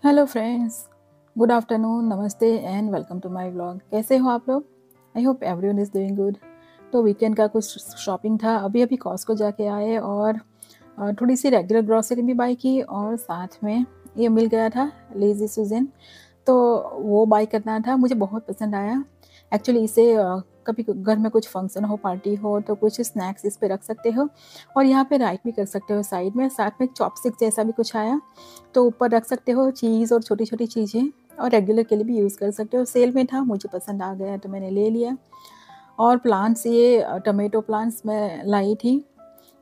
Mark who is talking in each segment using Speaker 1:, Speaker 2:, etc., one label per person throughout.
Speaker 1: Hello friends, good afternoon, नमस्ते and welcome to my vlog. कैसे हो आप लोग? I hope everyone is doing good. तो वीकेंड का कुछ शॉपिंग था, अभी अभी कॉस्को जाके आए और थोड़ी सी रेगुलर ग्रॉसरी भी बाई की और साथ में ये मिल गया था लेज़ी सुज़न, तो वो बाई करना था। मुझे बहुत पसंद आया। एक्चुअली इसे कभी घर में कुछ फंक्शन हो, पार्टी हो तो कुछ स्नैक्स इस पे रख सकते हो और यहाँ पे राइट भी कर सकते हो साइड में। साथ में चॉपस्टिक जैसा भी कुछ आया तो ऊपर रख सकते हो चीज़ और छोटी-छोटी चीज़ें, और रेगुलर के लिए भी यूज़ कर सकते हो। सेल में था, मुझे पसंद आ गया तो मैंने ले लिया। और प्लांट्स ये टोमेटो प्लांट्स मैं लाई थी,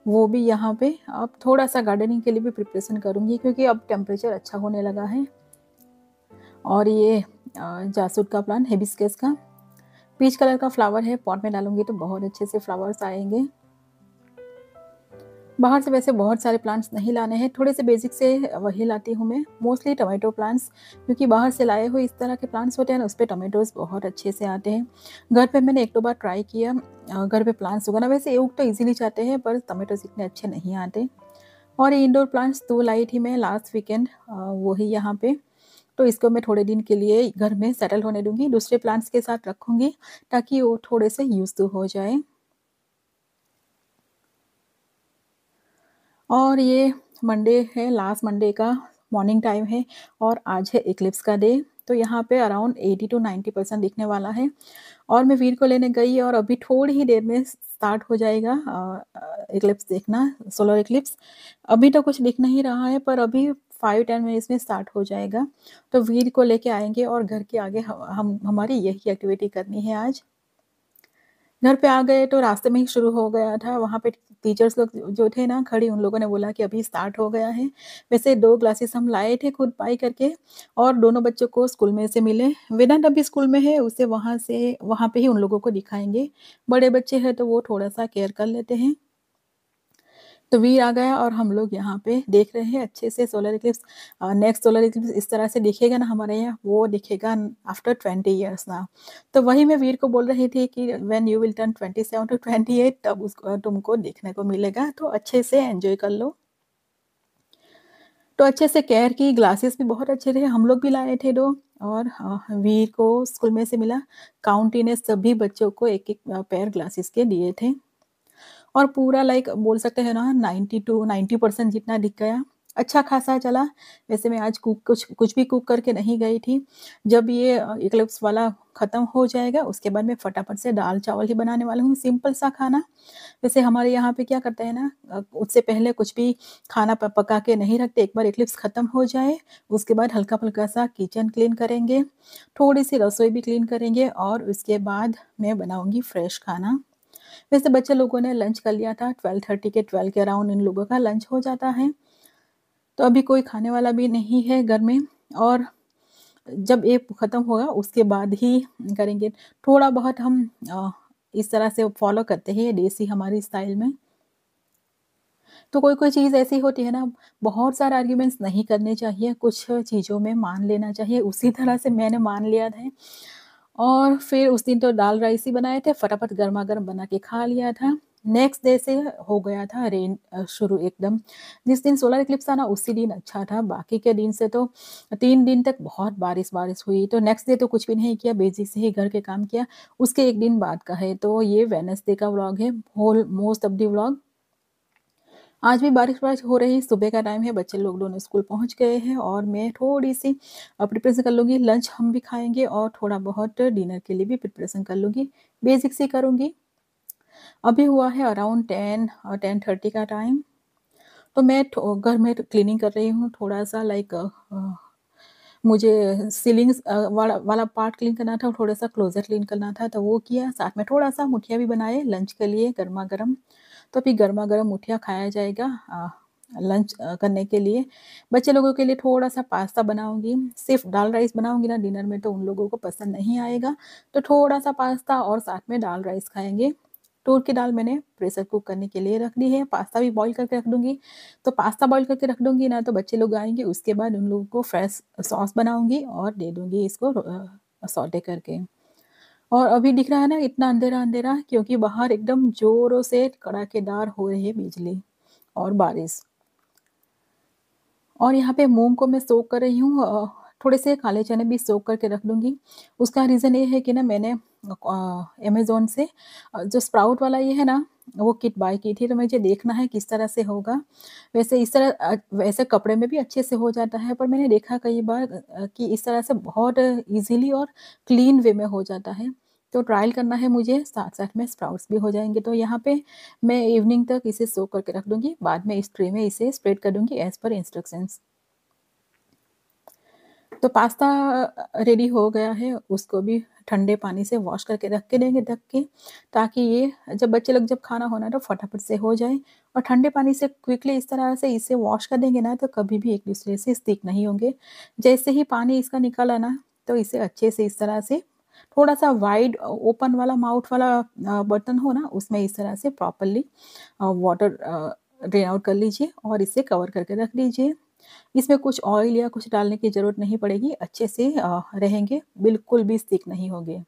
Speaker 1: वो भी यहाँ पे अब थोड़ा-सा गार्डनिंग के लिए भी प्रिपरेशन करूँगी क्योंकि अब टेम्परेचर अच्छा होने लगा है। और ये जासूद का प्लांट हिबिस्कस का पीच कलर का फ्लावर है, पॉट में डालूँगी तो बहुत अच्छे से फ्लावर्स आएँगे। बाहर से वैसे बहुत सारे प्लांट्स नहीं लाने हैं, थोड़े से बेसिक से वही लाती हूँ मैं, मोस्टली टोमेटो प्लांट्स, क्योंकि बाहर से लाए हुए इस तरह के प्लांट्स होते हैं ना, उस पे टोमेटोज़ बहुत अच्छे से आते हैं। घर पे मैंने 1-2 बार ट्राई किया घर पे प्लांट्स उगाना, वैसे उग तो ईज़िली जाते हैं पर टोमेटोज़ इतने अच्छे नहीं आते। और ये इंडोर प्लांट्स 2 लाई थी मैं लास्ट वीकेंड, वही यहाँ पे, तो इसको मैं थोड़े दिन के लिए घर में सेटल होने दूँगी, दूसरे प्लांट्स के साथ रखूँगी ताकि वो थोड़े से यूज़ टू हो जाए। और ये मंडे है, लास्ट मंडे का मॉर्निंग टाइम है और आज है इक्लिप्स का डे। तो यहाँ पे अराउंड 80 टू 90% दिखने वाला है और मैं वीर को लेने गई और अभी थोड़ी ही देर में स्टार्ट हो जाएगा इक्लिप्स देखना, सोलर इक्लिप्स। अभी तो कुछ दिख नहीं रहा है पर अभी 5-10 मिनट्स में स्टार्ट हो जाएगा। तो वीर को लेके आएँगे और घर के आगे ह हम हमारी यही एक्टिविटी करनी है आज। घर पे आ गए तो रास्ते में ही शुरू हो गया था, वहाँ पे टीचर्स लोग जो थे ना खड़ी, उन लोगों ने बोला कि अभी स्टार्ट हो गया है। वैसे 2 ग्लासेस हम लाए थे खुद बाई करके और दोनों बच्चों को स्कूल में से मिले। वेदांत अभी स्कूल में है, उसे वहाँ पे ही उन लोगों को दिखाएँगे। बड़े बच्चे हैं तो वो थोड़ा-सा केयर कर लेते हैं। तो वीर आ गया और हम लोग यहाँ पे देख रहे हैं अच्छे से solar Eclipse. Next solar Eclipse इस तरह से दिखेगा ना हमारे यहाँ, वो दिखेगा आफ्टर 20 इयर्स नाउ। तो वही मैं वीर को बोल रही थी कि when you will turn 27 to 28 तब उसको तुमको देखने को मिलेगा, तो अच्छे से एन्जॉय कर लो। तो अच्छे से केयर की, ग्लासेस भी बहुत अच्छे थे, हम लोग भी लाए थे 2 और वीर को स्कूल में से मिला। काउंटी ने सभी बच्चों को एक-एक पेयर ग्लासेस के दिए थे। और पूरा लाइक बोल सकते हैं ना 90 टू 90% जितना दिख गया। अच्छा खासा चला। वैसे मैं आज कुक कुछ कुछ भी कुक करके नहीं गई थी। जब ये इक्लिप्स वाला ख़त्म हो जाएगा उसके बाद मैं फटाफट से दाल-चावल ही बनाने वाली हूँ, सिंपल सा खाना। वैसे हमारे यहाँ पे क्या करते हैं ना, उससे पहले कुछ भी खाना पका के नहीं रखते, एक बार इक्लिप्स ख़त्म हो जाए उसके बाद हल्का-फुल्का सा किचन क्लीन करेंगे, थोड़ी-सी रसोई भी क्लीन करेंगे और उसके बाद मैं बनाऊँगी फ्रेश खाना। वैसे बच्चे लोगों ने लंच कर लिया था 12 के अराउंड, इन लोगों का लंच हो जाता है। तो अभी कोई खाने वाला भी नहीं है घर में और जब ये खत्म होगा उसके बाद ही करेंगे। थोड़ा बहुत हम इस तरह से फॉलो करते हैं देसी हमारी स्टाइल में। तो कोई-कोई चीज़ ऐसी होती है ना, बहुत सारे आर्ग्यूमेंट्स नहीं करने चाहिए, कुछ चीज़ों में मान लेना चाहिए। उसी तरह से मैंने मान लिया था और फिर उस दिन तो दाल राइस ही बनाए थे, फटाफट गरमा-गरम बना के खा लिया था। नेक्स्ट डे से हो गया था रेन शुरू एकदम। जिस दिन सोलर इक्लिप्स था ना उसी दिन अच्छा था, बाकी के दिन से तो 3 दिन तक बहुत बारिश-वारिश हुई। तो नेक्स्ट डे तो कुछ भी नहीं किया, बेसिक से ही घर के काम किया। उसके 1 दिन बाद का है, तो ये वेडनेसडे का व्लॉग है, whole most of the vlog. आज भी बारिश-वारिश हो रही, सुबह का टाइम है, बच्चे लोग दोनों स्कूल पहुँच गए हैं और मैं थोड़ी-सी प्रिपरेशन कर लूँगी, लंच हम भी खाएँगे और थोड़ा बहुत डिनर के लिए भी प्रिपरेशन कर लूँगी, बेसिक सी करूँगी। अभी हुआ है अराउंड 10 10:30 का टाइम, तो मैं घर में क्लीनिंग कर रही हूँ थोड़ा-सा लाइक मुझे सीलिंग्स वाला वाला पार्ट क्लीन करना था और थोड़ा-सा क्लोज़ेट क्लीन करना था, तो वो किया, साथ में थोड़ा-सा मुठिया भी बनाए लंच के लिए गरमा-गरम। तो अभी गरमा-गरम मुठिया खाया जाएगा लंच करने के लिए। बच्चे लोगों के लिए थोड़ा-सा पास्ता बनाऊँगी, सिर्फ़ दाल राइस बनाऊँगी ना डिनर में तो उन लोगों को पसंद नहीं आएगा, तो थोड़ा-सा पास्ता और साथ में दाल राइस खाएँगे। तूर की दाल मैंने प्रेशर कुक करने के लिए रख दी है, पास्ता भी बॉयल करके रख दूँगी। तो पास्ता बॉयल करके रख दूँगी ना तो बच्चे लोग आएँगे, उसके बाद उन लोगों को फ्रेश सॉस बनाऊँगी और दे दूँगी इसको सौटे करके। और अभी दिख रहा है ना इतना अंधेरा-अंधेरा, क्योंकि बाहर एकदम ज़ोरों से कड़ाकेदार हो रही है बिजली और बारिश। और यहाँ पे मूँग को मैं सोक कर रही हूँ, थोड़े से काले चने भी सोक करके रख दूँगी। उसका रीज़न ये है कि ना मैंने अमेज़न से जो स्प्राउट वाला ये है ना, वो किट बाय की थी, तो मुझे देखना है किस तरह से होगा। वैसे इस तरह वैसे कपड़े में भी अच्छे से हो जाता है, पर मैंने देखा कई बार कि इस तरह से बहुत ईज़िली और क्लीन वे में हो जाता है। तो ट्रायल करना है मुझे, साथ-साथ में स्प्राउट्स भी हो जाएँगे। तो यहाँ पे मैं इवनिंग तक इसे सोक करके रख दूँगी, बाद में इस ट्रे में इसे स्प्रेड कर दूँगी एज़ पर इंस्ट्रक्शंस। तो पास्ता रेडी हो गया है, उसको भी ठंडे पानी से वॉश करके रख के देंगे ढक के, ताकि ये जब बच्चे लोग जब खाना हो ना तो फटाफट से हो जाए, और ठंडे पानी से क्विकली इस तरह से इसे वॉश कर देंगे ना, तो कभी भी एक-दूसरे से स्टिक नहीं होंगे। जैसे ही पानी इसका निकला ना, तो इसे अच्छे से इस तरह से थोड़ा-सा वाइड ओपन वाला माउथ वाला बर्तन हो ना, उसमें इस तरह से प्रॉपर्ली वाटर ड्रेन आउट कर लीजिए और इसे कवर करके रख लीजिए। इसमें कुछ ऑयल या कुछ डालने की ज़रूरत नहीं पड़ेगी, अच्छे से रहेंगे, बिल्कुल भी स्टिक नहीं होंगे।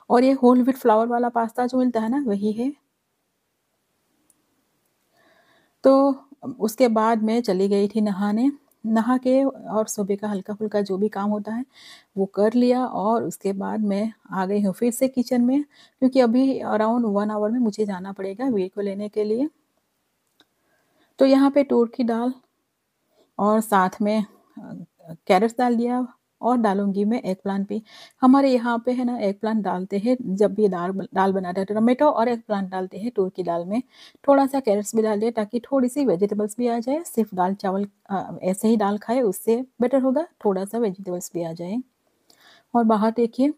Speaker 1: और ये होल व्हीट फ्लावर वाला पास्ता जो मिलता है ना, वही है। तो उसके बाद मैं चली गई थी नहाने, नहा के और सुबह का हल्का-फुल्का जो भी काम होता है, वो कर लिया, और उसके बाद मैं आ गई हूँ फिर से किचन में, क्योंकि अभी अराउंड 1 आवर में मुझे जाना पड़ेगा वीर को लेने के लिए। तो यहाँ पे तूर की दाल और साथ में कैरट्स डाल दिया, और डालूँगी मैं एग प्लांट भी। हमारे यहाँ पे है ना एग प्लांट डालते हैं, जब भी दाल बनाते हैं तो टोमेटो और एग प्लांट डालते हैं तूर की दाल में। थोड़ा-सा कैरट्स भी डाल दिया ताकि थोड़ी-सी वेजिटेबल्स भी आ जाए, सिर्फ़ दाल-चावल ऐसे ही दाल खाए उससे बेटर होगा, थोड़ा-सा वेजिटेबल्स भी आ जाए। और बाहर देखिए,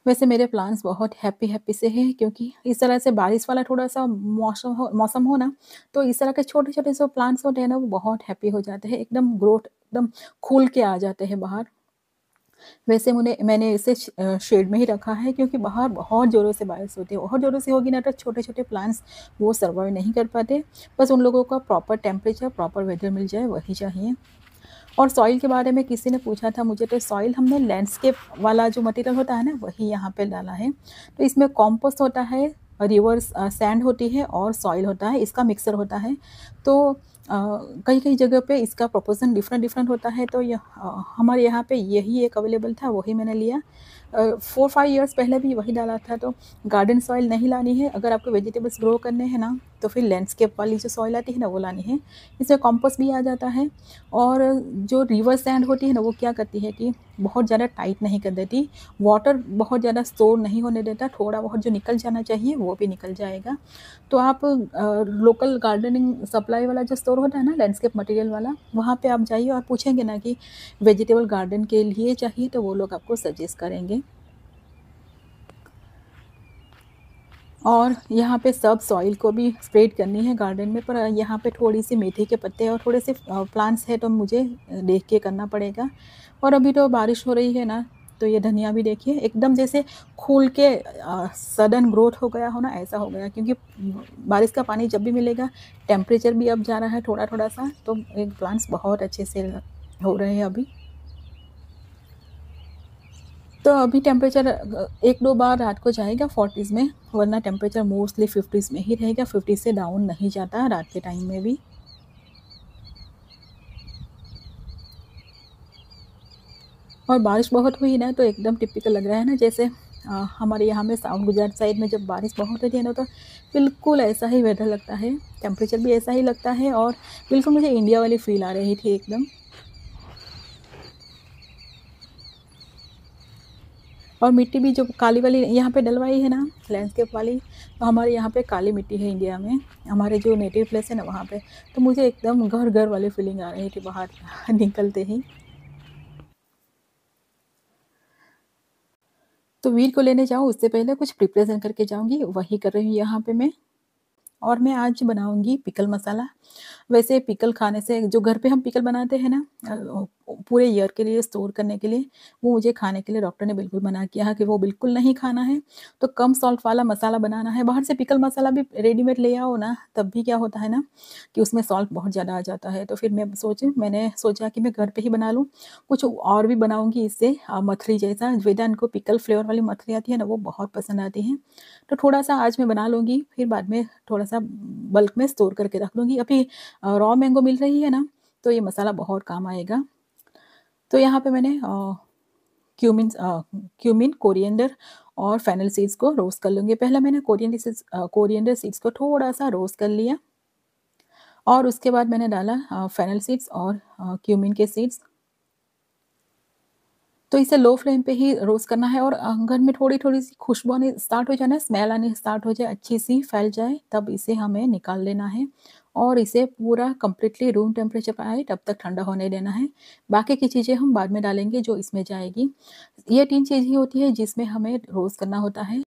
Speaker 1: वैसे मेरे प्लान्स बहुत हैप्पी-हैप्पी से हैं, क्योंकि इस तरह से बारिश वाला थोड़ा-सा मौसम हो ना, तो इस तरह के छोटे-छोटे जो प्लांट्स होते हैं ना, वो बहुत हैप्पी हो जाते हैं, एकदम ग्रोथ एकदम खुल के आ जाते हैं बाहर। वैसे मैंने इसे शेड में ही रखा है, क्योंकि बाहर बहुत ज़ोरों से बारिश होती है, बहुत ज़ोरों से होगी ना तो छोटे-छोटे प्लांट्स वो सर्वाइव नहीं कर पाते। बस उन लोगों का प्रॉपर टेम्परेचर, प्रॉपर वेदर मिल जाए, वही चाहिए। और सॉइल के बारे में किसी ने पूछा था मुझे, तो सॉइल हमने लैंडस्केप वाला जो मटेरियल होता है ना, वही यहाँ पे डाला है। तो इसमें कंपोस्ट होता है, रिवर्स सैंड होती है और सॉइल होता है, इसका मिक्सचर होता है। तो कई-कई जगह पे इसका प्रोपोर्शन डिफरेंट-डिफरेंट होता है, तो हमारे यहाँ पे यही एक अवेलेबल था, वही मैंने लिया। 4-5 इयर्स पहले भी वही डाला था। तो गार्डन सॉइल नहीं लानी है, अगर आपको वेजिटेबल्स ग्रो करने हैं ना, तो फिर लैंडस्केप वाली जो सॉइल आती है ना, वो लानी है। इसमें कंपोस्ट भी आ जाता है, और जो रिवर सैंड होती है ना, वो क्या करती है कि बहुत ज़्यादा टाइट नहीं कर देती, वाटर बहुत ज़्यादा स्टोर नहीं होने देता, थोड़ा बहुत जो निकल जाना चाहिए वो भी निकल जाएगा। तो आप लोकल गार्डनिंग सप्लाई वाला जो स्टोर होता है ना, लैंडस्केप मटेरियल वाला, वहाँ पे आप जाइए और पूछेंगे ना कि वेजिटेबल गार्डन के लिए चाहिए, तो वो लोग आपको सजेस्ट करेंगे। और यहाँ पे सब सॉइल को भी स्प्रेड करनी है गार्डन में, पर यहाँ पे थोड़ी-सी मेथी के पत्ते और थोड़े से प्लांट्स हैं, तो मुझे देख के करना पड़ेगा। और अभी तो बारिश हो रही है ना, तो ये धनिया भी देखिए एकदम जैसे खूल के सडन ग्रोथ हो गया हो ना, ऐसा हो गया, क्योंकि बारिश का पानी जब भी मिलेगा, टेम्परेचर भी अब जा रहा है थोड़ा-थोड़ा सा, तो एक प्लांट्स बहुत अच्छे से हो रहे हैं अभी। तो अभी टेम्परेचर 1-2 बार रात को जाएगा 40s में, वरना टेम्परेचर मोस्टली 50s में ही रहेगा, 50 से डाउन नहीं जाता रात के टाइम में भी। और बारिश बहुत हुई ना, तो एकदम टिपिकल लग रहा है ना, जैसे हमारे यहाँ में साउथ गुजरात साइड में जब बारिश बहुत होती है ना, तो बिल्कुल ऐसा ही वेदर लगता है, टेम्परेचर भी ऐसा ही लगता है, और बिल्कुल मुझे इंडिया वाली फ़ील आ रही थी एकदम। और मिट्टी भी जो काली वाली यहाँ पे डलवाई है ना, लैंडस्केप वाली, तो हमारे यहाँ पे काली मिट्टी है इंडिया में, हमारे जो नेटिव प्लेस है ना वहाँ पे। तो मुझे एकदम घर-घर वाली फीलिंग आ रही थी बाहर निकलते ही। तो वीर को लेने जाऊँ उससे पहले कुछ प्रिपरेशन करके जाऊँगी, वही कर रही हूँ यहाँ पे मैं। और मैं आज बनाऊँगी पिकल मसाला। वैसे पिकल खाने से, जो घर पे हम पिकल बनाते हैं ना, पूरे ईयर के लिए स्टोर करने के लिए, वो मुझे खाने के लिए डॉक्टर ने बिल्कुल मना किया है कि वो बिल्कुल नहीं खाना है। तो कम सॉल्ट वाला मसाला बनाना है। बाहर से पिकल मसाला भी रेडीमेड ले आओ ना, तब भी क्या होता है ना कि उसमें सॉल्ट बहुत ज़्यादा आ जाता है। तो फिर मैंने सोचा कि मैं घर पे ही बना लूँ। कुछ और भी बनाऊँगी इससे, मथरी जैसा, वेदांत को पिकल फ्लेवर वाली मथरी आती है ना, वो बहुत पसंद आती हैं। तो थोड़ा-सा आज मैं बना लूँगी, फिर बाद में थोड़ा-सा बल्क में स्टोर करके रख लूँगी। अभी रॉ मैंगो मिल रही है ना, तो ये मसाला बहुत काम आएगा। तो यहाँ पे मैंने क्यूमिन, कोरिएंडर और फेनल सीड्स को रोस्ट कर लूँगी। पहले मैंने कोरिएंडर सीड्स को थोड़ा-सा रोस्ट कर लिया और उसके बाद मैंने डाला फेनल सीड्स और क्यूमिन के सीड्स। तो इसे लो फ्लेम पे ही रोस्ट करना है और घर में थोड़ी-थोड़ी सी खुशबू आनी स्टार्ट हो जाए ना, स्मेल आनी स्टार्ट हो जाए, अच्छी-सी फैल जाए, तब इसे हमें निकाल लेना है और इसे पूरा कंप्लीटली रूम टेम्परेचर पे आए तब तक ठंडा होने देना है। बाकी की चीज़ें हम बाद में डालेंगे जो इसमें जाएगी। ये 3 चीज़ ही होती है जिसमें हमें रोस्ट करना होता है।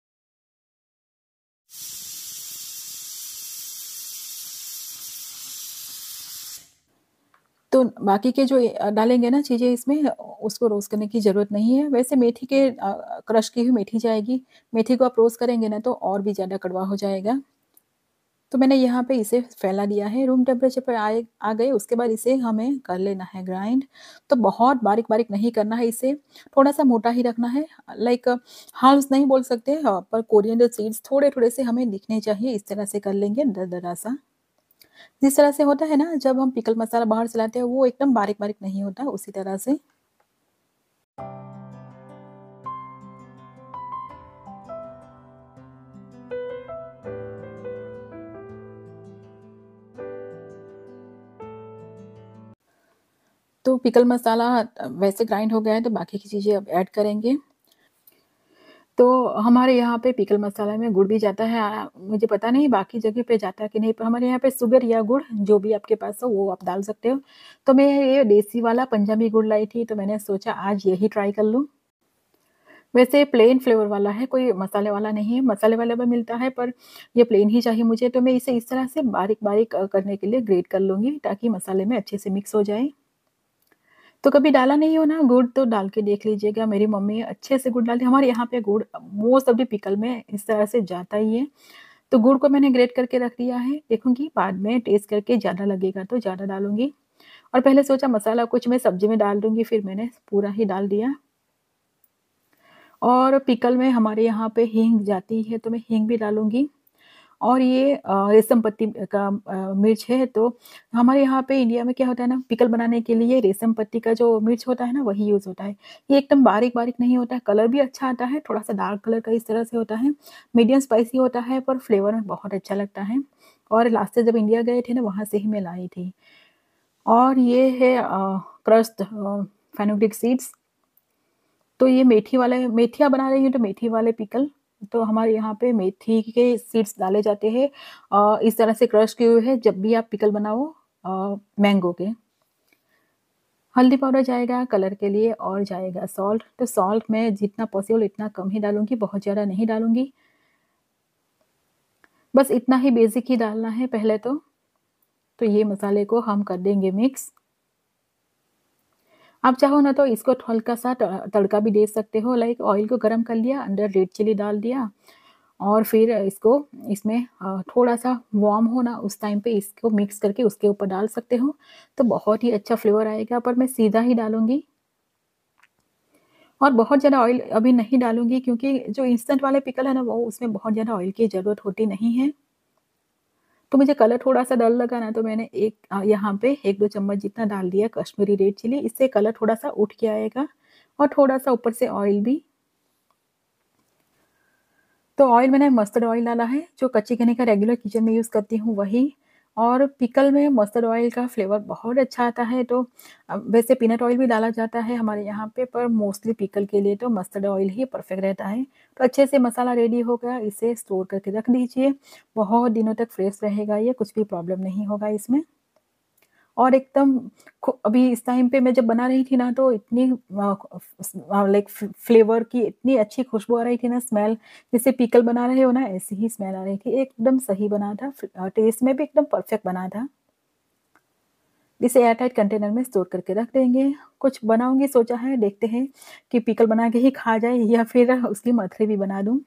Speaker 1: तो बाकी के जो डालेंगे ना चीज़ें इसमें उसको रोस्ट करने की ज़रूरत नहीं है। वैसे मेथी के क्रश की हुई मेथी जाएगी। मेथी को आप रोस्ट करेंगे ना तो और भी ज़्यादा कड़वा हो जाएगा। तो मैंने यहाँ पे इसे फैला दिया है, रूम टेम्परेचर पे आ गए, उसके बाद इसे हमें कर लेना है ग्राइंड। तो बहुत बारीक-बारीक नहीं करना है इसे, थोड़ा-सा मोटा ही रखना है। लाइक हल्स नहीं बोल सकते पर कोरिएंडर सीड्स थोड़े-थोड़े से हमें दिखने चाहिए, इस तरह से कर लेंगे दरदरा सा। जिस तरह से होता है ना जब हम पिकल मसाला बाहर से लाते हैं वो एकदम बारीक-बारीक नहीं होता, उसी तरह से। तो पिकल मसाला वैसे ग्राइंड हो गया है तो बाकी की चीज़ें अब ऐड करेंगे। तो हमारे यहाँ पे पिकल मसाला में गुड़ भी जाता है मुझे पता नहीं बाकी जगह पे जाता है कि नहीं, पर हमारे यहाँ पे शुगर या गुड़ जो भी आपके पास हो वो आप डाल सकते हो। तो मैं ये देसी वाला पंजाबी गुड़ लाई थी तो मैंने सोचा आज यही ट्राई कर लूँ। वैसे प्लेन फ्लेवर वाला है, कोई मसाले वाला नहीं है, मसाले वाला भी मिलता है पर ये प्लेन ही चाहिए मुझे, तो मैं इसे इस तरह से बारीक-बारीक करने के लिए ग्रेट कर लूँगी ताकि मसाले में अच्छे से मिक्स हो जाए। तो कभी डाला नहीं हो ना गुड़ तो डाल के देख लीजिएगा, मेरी मम्मी अच्छे से गुड़ डालती है। हमारे यहाँ पे गुड़ मोस्ट ऑफ द पिकल में इस तरह से जाता ही है। तो गुड़ को मैंने ग्रेट करके रख दिया है, देखूँगी बाद में टेस्ट करके ज़्यादा लगेगा तो ज़्यादा डालूँगी। और पहले सोचा मसाला कुछ मैं सब्ज़ी में डाल दूँगी, फिर मैंने पूरा ही डाल दिया। और पिकल में हमारे यहाँ पे हींग जाती है तो मैं हींग भी डालूँगी। और ये रेशम पत्ती का मिर्च है तो हमारे यहाँ पे इंडिया में क्या होता है ना पिकल बनाने के लिए रेशम पत्ती का जो मिर्च होता है ना वही यूज़ होता है। ये एकदम बारीक-बारीक नहीं होता है, कलर भी अच्छा आता है, थोड़ा-सा डार्क कलर का इस तरह से होता है। मीडियम स्पाइसी होता है पर फ्लेवर में बहुत अच्छा लगता है। और लास्ट से जब इंडिया गए थे ना वहाँ से ही मैं लाई थी। और ये है क्रश्ड फेनुग्रीक सीड्स। तो ये मेथी वाले मेथियाँ बना रही हूँ तो मेथी वाले पिकल, तो हमारे यहाँ पे मेथी के सीड्स डाले जाते हैं इस तरह से क्रश किए हुए हैं जब भी आप पिकल बनाओ मैंगो के। हल्दी पाउडर जाएगा कलर के लिए और जाएगा सॉल्ट, तो सॉल्ट मैं जितना पॉसिबल इतना कम ही डालूँगी, बहुत ज़्यादा नहीं डालूँगी। बस इतना ही बेसिक ही डालना है पहले तो। तो ये मसाले को हम कर देंगे मिक्स। आप चाहो ना तो इसको हल्का-सा तड़का भी दे सकते हो, लाइक ऑयल को गरम कर लिया, अंदर रेड चिली डाल दिया और फिर इसको इसमें थोड़ा-सा वार्म हो ना उस टाइम पे इसको मिक्स करके उसके ऊपर डाल सकते हो, तो बहुत ही अच्छा फ्लेवर आएगा, पर मैं सीधा ही डालूँगी। और बहुत ज़्यादा ऑयल अभी नहीं डालूँगी क्योंकि जो इंस्टेंट वाले पिकल है ना वो उसमें बहुत ज़्यादा ऑयल की ज़रूरत होती नहीं है। तो मुझे कलर थोड़ा-सा डल लगा ना तो मैंने यहाँ पे 1-2 चम्मच जितना डाल दिया कश्मीरी रेड चिली, इससे कलर थोड़ा-सा उठ के आएगा और थोड़ा-सा ऊपर से ऑयल भी। तो ऑयल मैंने मस्टर्ड ऑयल डाला है, जो कच्ची घनी का रेगुलर किचन में यूज़ करती हूँ वही। और पिकल में मस्टर्ड ऑयल का फ्लेवर बहुत अच्छा आता है तो वैसे पीनट ऑयल भी डाला जाता है हमारे यहाँ पे पर मोस्टली पिकल के लिए तो मस्टर्ड ऑयल ही परफेक्ट रहता है। तो अच्छे से मसाला रेडी हो गया, इसे स्टोर करके रख दीजिए। बहुत दिनों तक फ्रेश रहेगा ये, कुछ भी प्रॉब्लम नहीं होगा इसमें। और एकदम अभी इस टाइम पे मैं जब बना रही थी ना तो इतनी लाइक फ्लेवर की इतनी अच्छी खुशबू आ रही थी ना, स्मेल जैसे पिकल बना रहे हो ना ऐसी ही स्मेल आ रही थी, एकदम सही बना था, टेस्ट में भी एकदम परफेक्ट बना था। इसे एयरटाइट कंटेनर में स्टोर करके रख देंगे। कुछ बनाऊंगी सोचा है, देखते हैं कि पिकल बना के ही खा जाए या फिर उसकी मथरी भी बना दूं।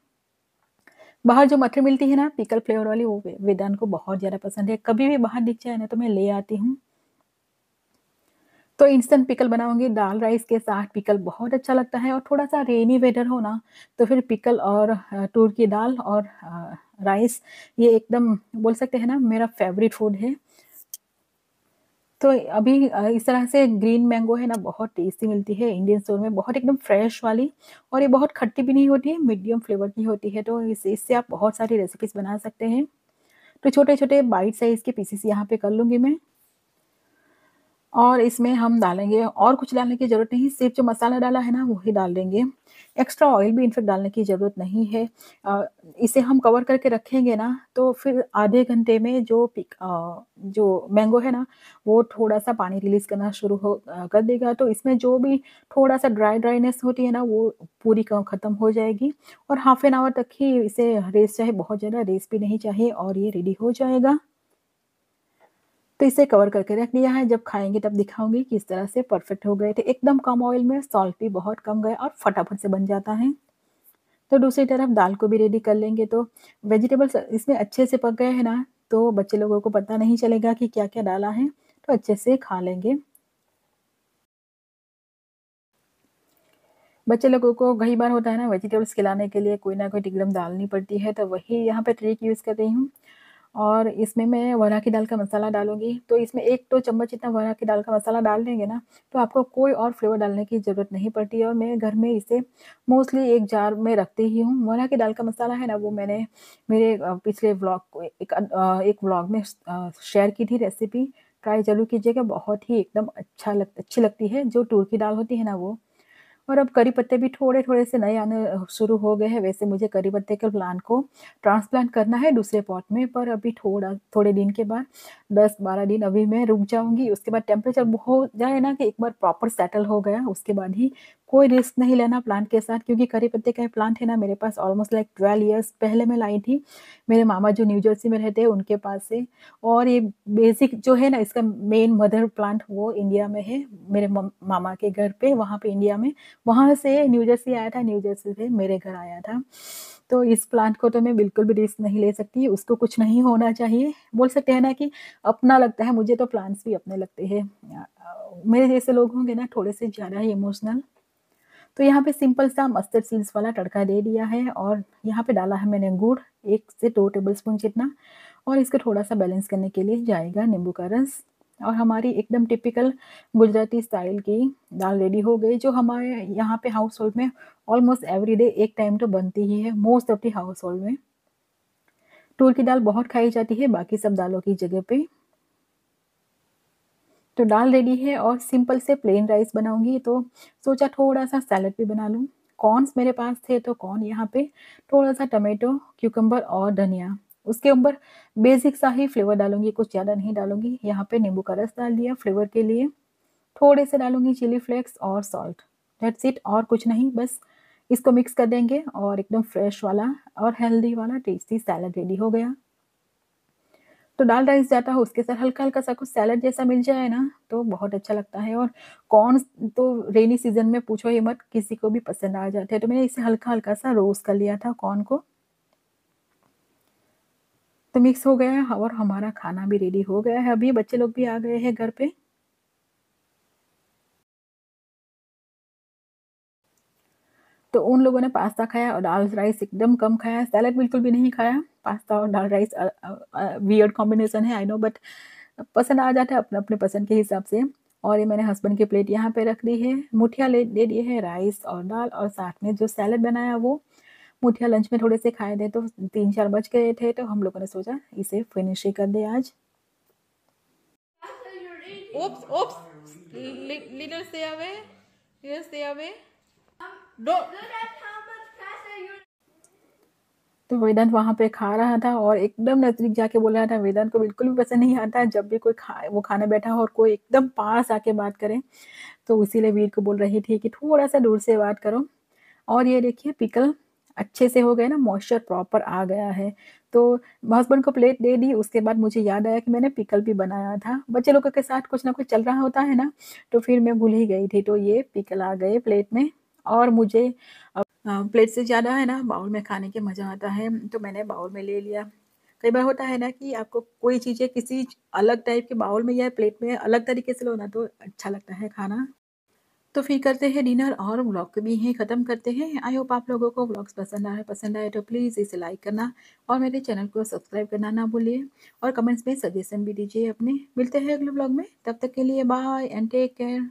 Speaker 1: बाहर जो मथरी मिलती है ना पिकल फ्लेवर वाली वो वेदांत को बहुत ज़्यादा पसंद है, कभी भी बाहर दिख जाए ना तो मैं ले आती हूँ। तो इंस्टेंट पिकल बनाऊँगी दाल राइस के साथ, पिकल बहुत अच्छा लगता है और थोड़ा-सा रेनी वेदर हो ना, तो फिर पिकल और तूर की दाल और राइस ये एकदम बोल सकते हैं ना मेरा फ़ेवरेट फूड है। तो अभी इस तरह से ग्रीन मैंगो है ना बहुत टेस्टी मिलती है इंडियन स्टोर में, बहुत एकदम फ्रेश वाली और ये बहुत खट्टी भी नहीं होती है, मीडियम फ्लेवर की होती है, तो इससे आप बहुत सारी रेसिपीज़ बना सकते हैं। तो छोटे-छोटे बाइट साइज़ के पीसेस यहाँ पे कर लूँगी मैं। और इसमें हम डालेंगे और कुछ डालने की ज़रूरत नहीं, सिर्फ़ जो मसाला डाला है ना, वही डाल देंगे। एक्स्ट्रा ऑयल भी इनफैक्ट डालने की ज़रूरत नहीं है। इसे हम कवर करके रखेंगे ना, तो फिर आधे घंटे में जो मैंगो है ना, वो थोड़ा-सा पानी रिलीज़ करना शुरू कर देगा, तो इसमें जो भी थोड़ा-सा ड्राईनेस होती है ना, वो पूरी क खत्म हो जाएगी और हाफ़ एन आवर तक ही इसे रेस्ट चाहे बहुत ज़्यादा रेस्ट भी नहीं चाहिए और ये रेडी हो जाएगा। तो इसे कवर करके रख दिया है, जब खाएँगे तब दिखाऊँगी किस तरह से परफेक्ट हो गए थे। एकदम कम ऑयल में सॉल्ट भी बहुत कम गया और फटाफट से बन जाता है। तो दूसरी तरफ दाल को भी रेडी कर लेंगे तो वेजिटेबल्स इसमें अच्छे से पक गए हैं ना, तो बच्चे लोगों को पता नहीं चलेगा कि क्या-क्या डाला है, तो अच्छे से खा लेंगे। बच्चे लोगों को कई बार होता है ना वेजिटेबल्स खिलाने के लिए कोई ना कोई टिकड़म डालनी पड़ती है, तो वही यहाँ पे ट्रिक यूज़ कर रही हूँ। और इसमें मैं वरा की दाल का मसाला डालूँगी, तो इसमें 1-2 चम्मच इतना वरा की दाल का मसाला डाल देंगे ना, तो आपको कोई और फ्लेवर डालने की ज़रूरत नहीं पड़ती है और मैं घर में इसे मोस्टली एक जार में रखती ही हूँ। वरा की दाल का मसाला है ना, वो मैंने मेरे पिछले व्लॉग को एक व्लॉग में शेयर की थी रेसिपी, ट्राई ज़रूर कीजिएगा, बहुत ही एकदम अच्छी लगती है, जो तूर की दाल होती है ना वो। और अब करी पत्ते भी थोड़े-थोड़े से नए आने शुरू हो गए हैं। वैसे मुझे करी पत्ते के प्लांट को ट्रांसप्लांट करना है दूसरे पॉट में, पर अभी थोड़े दिन के बाद 10-12 दिन अभी मैं रुक जाऊँगी। उसके बाद टेम्परेचर हो जाए ना कि एक बार प्रॉपर सेटल हो गया, उसके बाद ही कोई रिस्क नहीं लेना प्लांट के साथ क्योंकि करी पत्ते का प्लांट है ना मेरे पास ऑलमोस्ट लाइक 12 इयर्स पहले मैं लाई थी। मेरे मामा जो न्यू जर्सी में रहते हैं उनके पास से और ये बेसिक जो है ना इसका मेन मदर प्लांट वो इंडिया में है, मेरे मामा के घर पे वहाँ पे इंडिया में। वहाँ से न्यू जर्सी आया था, न्यू जर्सी से मेरे घर आया था। तो इस प्लांट को तो मैं बिल्कुल भी रिस्क नहीं ले सकती, उसको कुछ नहीं होना चाहिए। बोल सकते हैं ना कि अपना लगता है, मुझे तो प्लांट्स भी अपने लगते हैं। मेरे जैसे लोग होंगे ना थोड़े-से ज़्यादा ही इमोशनल, तो यहाँ पे सिंपल सा मस्टर्ड सीड्स वाला तड़का दे दिया है और यहाँ पे डाला है मैंने गुड़ 1 से 2 टेबलस्पून जितना और इसको थोड़ा-सा बैलेंस करने के लिए जाएगा नींबू का रस और हमारी एकदम टिपिकल गुजराती स्टाइल की दाल रेडी हो गई, जो हमारे यहाँ पे हाउस होल्ड में ऑलमोस्ट एवरीडे एक टाइम तो बनती ही है, most of the house hold में। तूर की दाल बहुत खाई जाती है बाकी सब दालों की जगह पे। तो दाल रेडी है और सिंपल से प्लेन राइस बनाऊँगी, तो सोचा थोड़ा-सा सैलेड भी बना लूँ। कॉर्न्स मेरे पास थे तो कॉर्न यहाँ पे थोड़ा-सा टोमेटो, क्यूकम्बर और धनिया। उसके ऊपर बेसिक सा ही फ्लेवर डालूँगी, कुछ ज़्यादा नहीं डालूँगी। यहाँ पे नींबू का रस डाल दिया फ्लेवर के लिए। थोड़े से डालूँगी चिली फ्लेक्स और सॉल्ट, दैट्स इट और कुछ नहीं, बस इसको मिक्स कर देंगे और एकदम फ्रेश वाला और हेल्दी वाला टेस्टी सैलेड रेडी हो गया। तो दाल राइस जाता है उसके साथ हल्का-हल्का सा कुछ सैलेड जैसा मिल जाए ना, तो बहुत अच्छा लगता है और कॉर्न्स तो रेनी सीज़न में पूछो ही मत, किसी को भी पसंद आ जाते हैं। तो मैंने इसे हल्का-हल्का सा रोस्ट कर लिया था कॉर्न को, तो मिक्स हो गया है और हमारा खाना भी रेडी हो गया है। अभी बच्चे लोग भी आ गए हैं घर पे। तो उन लोगों ने पास्ता खाया और दाल राइस एकदम कम खाया, सैलेड बिल्कुल भी नहीं खाया। पास्ता और दाल राइस वियर्ड कॉम्बिनेशन है आई नो, बट पसंद आ जाता है अपने-अपने पसंद के हिसाब से। और ये मैंने हस्बैंड की प्लेट यहाँ पे रख दी है। मुठिया ले दे दिए हैं राइस और दाल और साथ में जो सैलेड बनाया वो मुठिया लंच में थोड़े से खाए थे, तो 3-4 बच गए थे, तो हम लोगों ने सोचा इसे फिनिश ही कर दें आज। Oops, oops. Little stay away. Little stay away. Don't. तो वेदांत वहाँ पे खा रहा था और एकदम नज़दीक जाके बोल रहा था, वेदांत को बिल्कुल भी पसंद नहीं आता जब भी कोई वो खाने बैठा हो और कोई एकदम पास आके बात करे, तो इसीलिए वीर को बोल रही थी कि थोड़ा-सा दूर से बात करो। और ये देखिए पिकल अच्छे से हो गए ना, मॉइस्चर प्रॉपर आ गया है। तो हस्बैंड को प्लेट दे दी, उसके बाद मुझे याद आया कि मैंने पिकल भी बनाया था। बच्चे लोगों के साथ कुछ ना कुछ चल रहा होता है ना, तो फिर मैं भूल ही गई थी। तो ये पिकल आ गए प्लेट में और मुझे प्लेट से ज़्यादा है ना बाउल में खाने के मज़ा आता है, तो मैंने बाउल में ले लिया। कई बार होता है ना कि आपको कोई चीज़ें किसी अलग टाइप के बाउल में या प्लेट में अलग तरीके से लो ना, तो अच्छा लगता है खाना। तो फिर करते हैं डिनर और व्लॉग को भी यहीं ख़त्म करते हैं। आई होप आप लोगों को व्लॉग्स पसंद आए तो प्लीज़ इसे लाइक करना और मेरे चैनल को सब्सक्राइब करना ना भूलिए और कमेंट्स में सजेशन भी दीजिए अपने। मिलते हैं अगले व्लॉग में, तब तक के लिए बाय एंड टेक केयर।